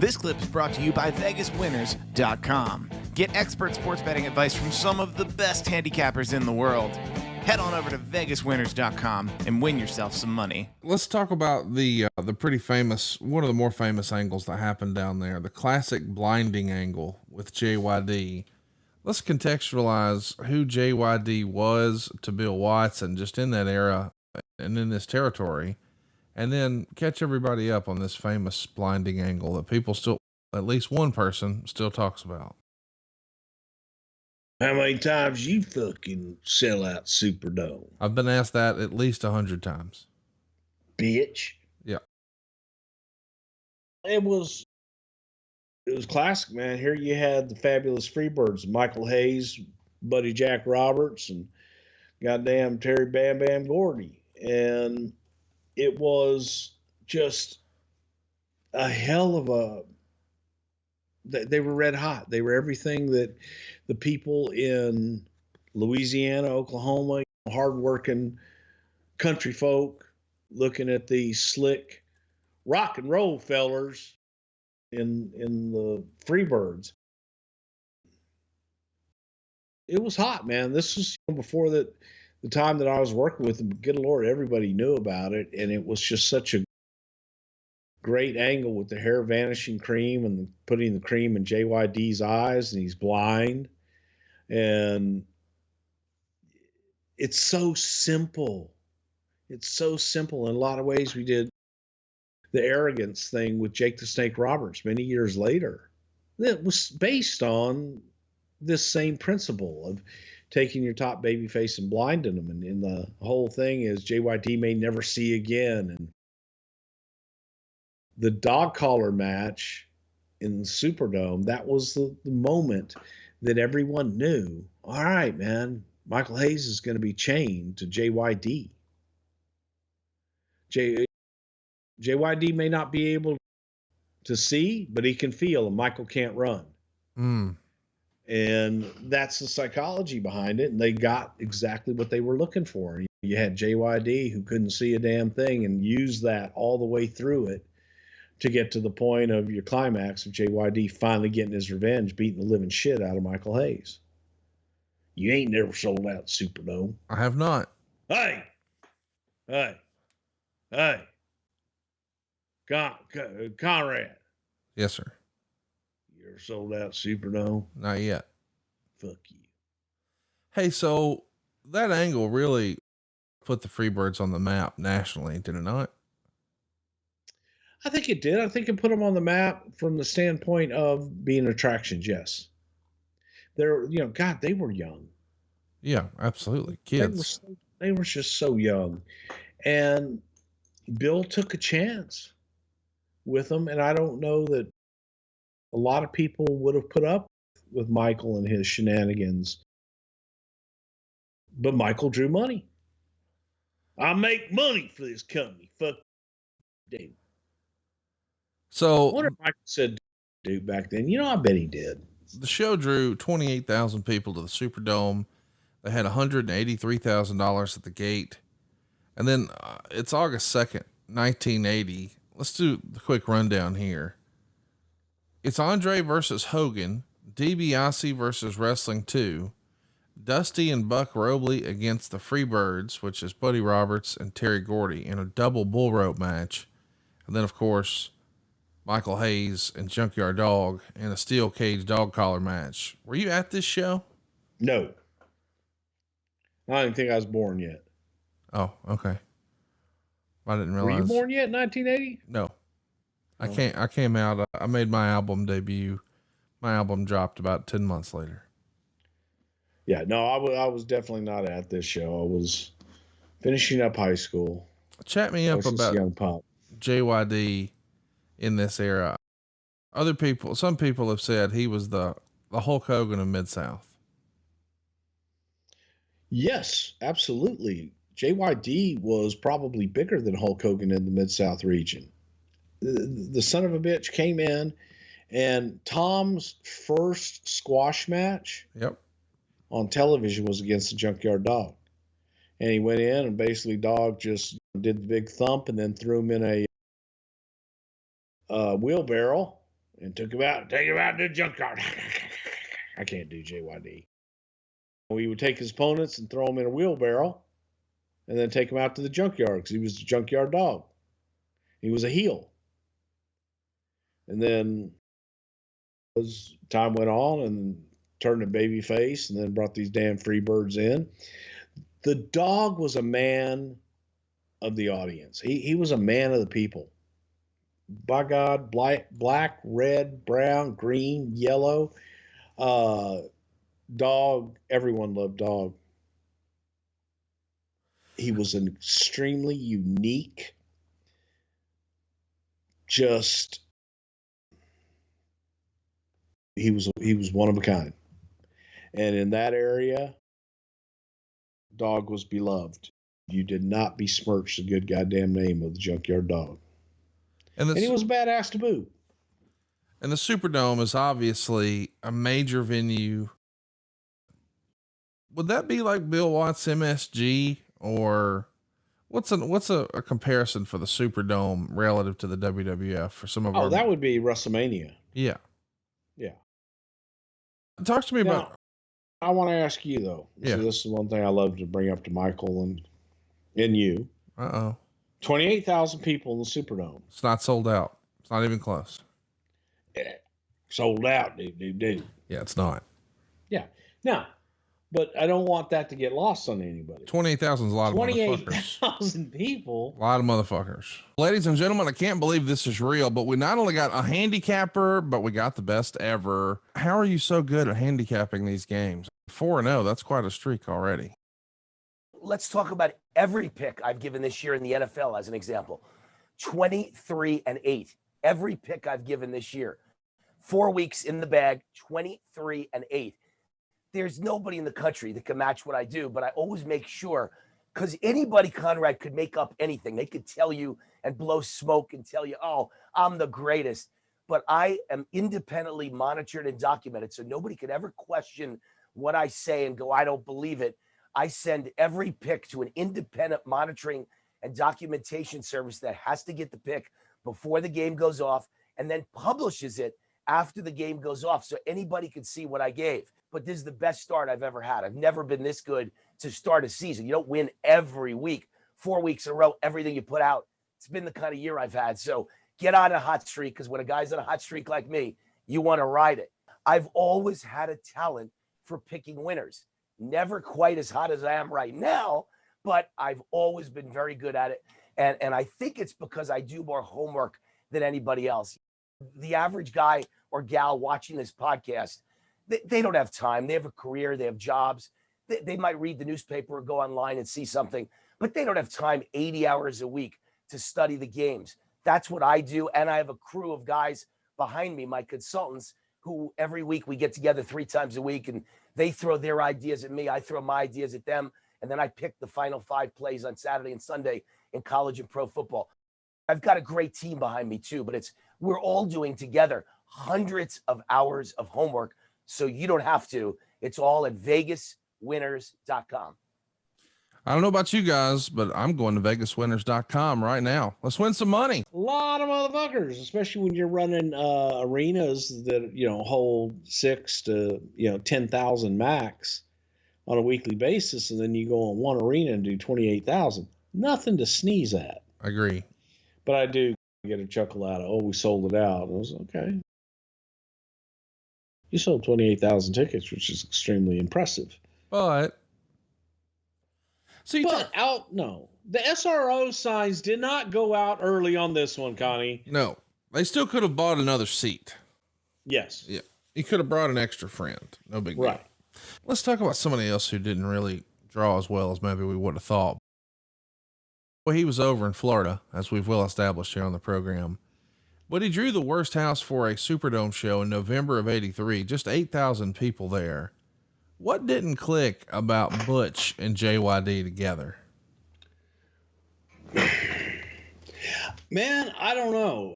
This clip is brought to you by VegasWinners.com. Get expert sports betting advice from some of the best handicappers in the world. Head on over to VegasWinners.com and win yourself some money. Let's talk about the pretty famous, one of the more famous angles that happened down there, the classic blinding angle with JYD. Let's contextualize who JYD was to Bill Watson just in that era and in this territory, and then catch everybody up on this famous blinding angle that people still, at least one person still talks about. How many times you fucking sell out Superdome? I've been asked that at least 100 times. Bitch. Yeah. It was classic, man. Here you had the Fabulous Freebirds, Michael Hayes, Buddy Jack Roberts, and goddamn Terry Bam Bam Gordy. And it was just a hell of a, they were red hot. They were everything that the people in Louisiana, Oklahoma, hardworking country folk looking at the slick rock and roll fellers in the Freebirds. It was hot, man. This was before the time that I was working with them. Good Lord, everybody knew about it, and it was just such a great angle with the hair vanishing cream and putting the cream in JYD's eyes, and he's blind. And it's so simple. It's so simple. In a lot of ways, we did the arrogance thing with Jake the Snake Roberts many years later. That was based on this same principle of taking your top babyface and blinding them. And the whole thing is JYD may never see again. And the dog collar match in the Superdome, that was the moment that everyone knew, all right, man, Michael Hayes is going to be chained to JYD. JYD may not be able to see, but he can feel, and Michael can't run. And that's the psychology behind it. And they got exactly what they were looking for. You had JYD who couldn't see a damn thing and used that all the way through it to get to the point of your climax of JYD finally getting his revenge, beating the living shit out of Michael Hayes. You ain't never sold out Superdome. I have not. Hey! Conrad. Yes, sir. You ever sold out Superdome? Not yet. Fuck you. Hey, so that angle really put the Freebirds on the map nationally, did it not? I think it did. I think it put them on the map from the standpoint of being attractions. Yes. They're, God, they were young. Yeah, absolutely. Kids. They were just so young. And Bill took a chance with them. And I don't know that a lot of people would have put up with Michael and his shenanigans. But Michael drew money. I make money for this company. Fuck Dave. So I wonder if Michael said dude back then. I bet he did. The show drew 28,000 people to the Superdome. They had $183,000 at the gate. And then it's August 2nd, 1980. Let's do the quick rundown here. It's Andre versus Hogan, DiBiase versus Wrestling 2, Dusty and Buck Robley against the Freebirds, which is Buddy Roberts and Terry Gordy, in a double bull rope match. And then, of course, Michael Hayes and Junkyard Dog in a steel cage dog collar match. Were you at this show? No. I didn't think I was born yet. Oh, okay. I didn't realize. Were you born yet in 1980? No. I came out, I made my album debut. My album dropped about 10 months later. Yeah, no, I was definitely not at this show. I was finishing up high school. Chat me up about young pop. JYD in this era. Some people have said he was the Hulk Hogan of Mid-South. Yes, absolutely. JYD was probably bigger than Hulk Hogan in the Mid-South region. The son of a bitch came in, and Tom's first squash match on television was against the Junkyard Dog. And he went in, and basically Dog just did the big thump and then threw him in a wheelbarrow and take him out to the junkyard. I can't do JYD. We would take his opponents and throw them in a wheelbarrow and then take him out to the junkyard because he was the junkyard dog. He was a heel. And then as time went on and turned a baby face and then brought these damn Freebirds in. The dog was a man of the audience. He was a man of the people. By God, black, red, brown, green, yellow. Dog, everyone loved Dog. He was an extremely unique, just he was one of a kind. And in that area, Dog was beloved. You did not besmirch the good goddamn name of the Junkyard Dog. And he was a badass to boot. And the Superdome is obviously a major venue. Would that be like Bill Watts MSG, or what's a comparison for the Superdome relative to the WWF for some of our? That would be WrestleMania. Yeah. Yeah. Talk to me about. I want to ask you though. Yeah. So this is one thing I love to bring up to Michael and you. 28,000 people in the Superdome. It's not sold out. It's not even close. Yeah. Sold out, dude. Yeah, it's not. Yeah. Now, but I don't want that to get lost on anybody. 28,000 is a lot of motherfuckers. 28,000 people. A lot of motherfuckers. Ladies and gentlemen, I can't believe this is real, but we not only got a handicapper, but we got the best ever. How are you so good at handicapping these games? 4-0, that's quite a streak already. Let's talk about every pick I've given this year in the NFL as an example. 23-8. Every pick I've given this year. 4 weeks in the bag, 23-8. There's nobody in the country that can match what I do, but I always make sure, because anybody, Conrad, could make up anything. They could tell you and blow smoke and tell you, oh, I'm the greatest. But I am independently monitored and documented, so nobody could ever question what I say and go, I don't believe it. I send every pick to an independent monitoring and documentation service that has to get the pick before the game goes off and then publishes it after the game goes off so anybody can see what I gave. But this is the best start I've ever had. I've never been this good to start a season. You don't win every week, 4 weeks in a row, everything you put out. It's been the kind of year I've had. So get on a hot streak, because when a guy's on a hot streak like me, you want to ride it. I've always had a talent for picking winners. Never quite as hot as I am right now, but I've always been very good at it. And I think it's because I do more homework than anybody else. The average guy or gal watching this podcast, they don't have time. They have a career, they have jobs. They might read the newspaper or go online and see something, but they don't have time 80 hours a week to study the games. That's what I do. And I have a crew of guys behind me, my consultants, who every week we get together 3 times a week and they throw their ideas at me. I throw my ideas at them. And then I pick the final 5 plays on Saturday and Sunday in college and pro football. I've got a great team behind me too, but we're all doing together hundreds of hours of homework. So you don't have to. It's all at vegaswinners.com. I don't know about you guys, but I'm going to vegaswinners.com right now. Let's win some money. A lot of motherfuckers, especially when you're running arenas that, hold 6 to, 10,000 max on a weekly basis. And then you go on one arena and do 28,000. Nothing to sneeze at. I agree. But I do get a chuckle out of, we sold it out. I was okay. You sold 28,000 tickets, which is extremely impressive. But no, the SRO signs did not go out early on this one, Connie. No, they still could have bought another seat. Yes. Yeah. You could have brought an extra friend. No big deal. Right. Let's talk about somebody else who didn't really draw as well as maybe we would have thought. Well, he was over in Florida, as we've well established here on the program. But he drew the worst house for a Superdome show in November of '83, just 8,000 people there. What didn't click about Butch and JYD together? Man, I don't know.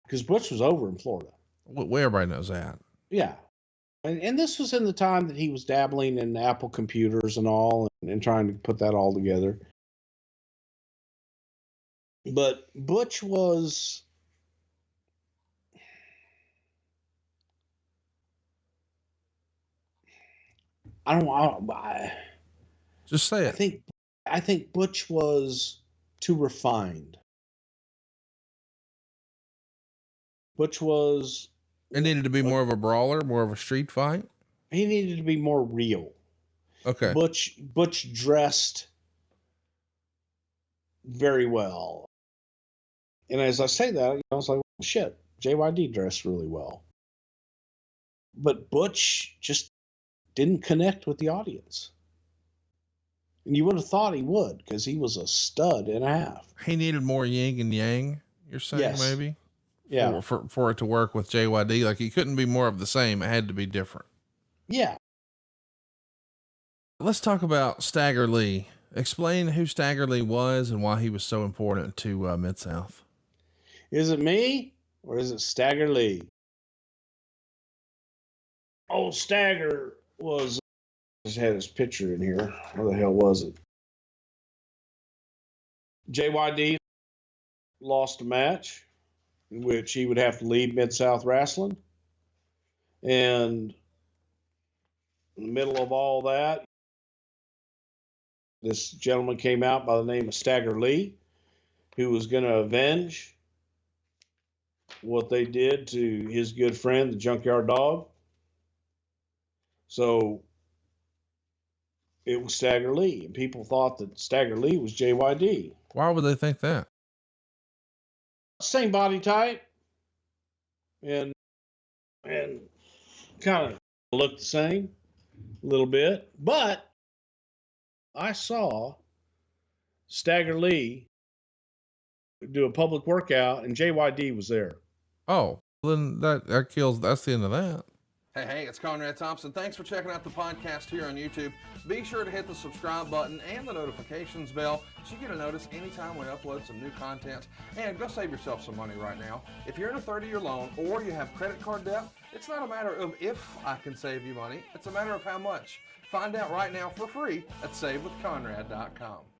Because Butch was over in Florida. Well, everybody knows that. Yeah. And this was in the time that he was dabbling in Apple computers and all and trying to put that all together. But Butch was... Just say it. I think Butch was too refined. Butch was. It needed to be more of a brawler, more of a street fight. He needed to be more real. Okay. Butch dressed very well. And as I say that, I was like, well, shit, JYD dressed really well. But Butch just didn't connect with the audience. And you would have thought he would, because he was a stud and a half. He needed more yin and yang, you're saying, Yes. maybe? Yeah. For it to work with JYD. Like, he couldn't be more of the same. It had to be different. Yeah. Let's talk about Stagger Lee. Explain who Stagger Lee was and why he was so important to Mid-South. Is it me or is it Stagger Lee? Oh, Stagger was. I just had his picture in here. Where the hell was it? JYD lost a match in which he would have to leave Mid-South Wrestling. And in the middle of all that, this gentleman came out by the name of Stagger Lee, who was going to avenge what they did to his good friend, the Junkyard Dog. So it was Stagger Lee, and people thought that Stagger Lee was JYD. Why would they think that? Same body type, and kind of looked the same a little bit. But I saw Stagger Lee do a public workout, and JYD was there. Oh, then that kills. That's the end of that. Hey, it's Conrad Thompson. Thanks for checking out the podcast here on YouTube. Be sure to hit the subscribe button and the notifications bell so you get a notice anytime we upload some new content. And go save yourself some money right now. If you're in a 30-year loan or you have credit card debt, it's not a matter of if I can save you money. It's a matter of how much. Find out right now for free at SaveWithConrad.com.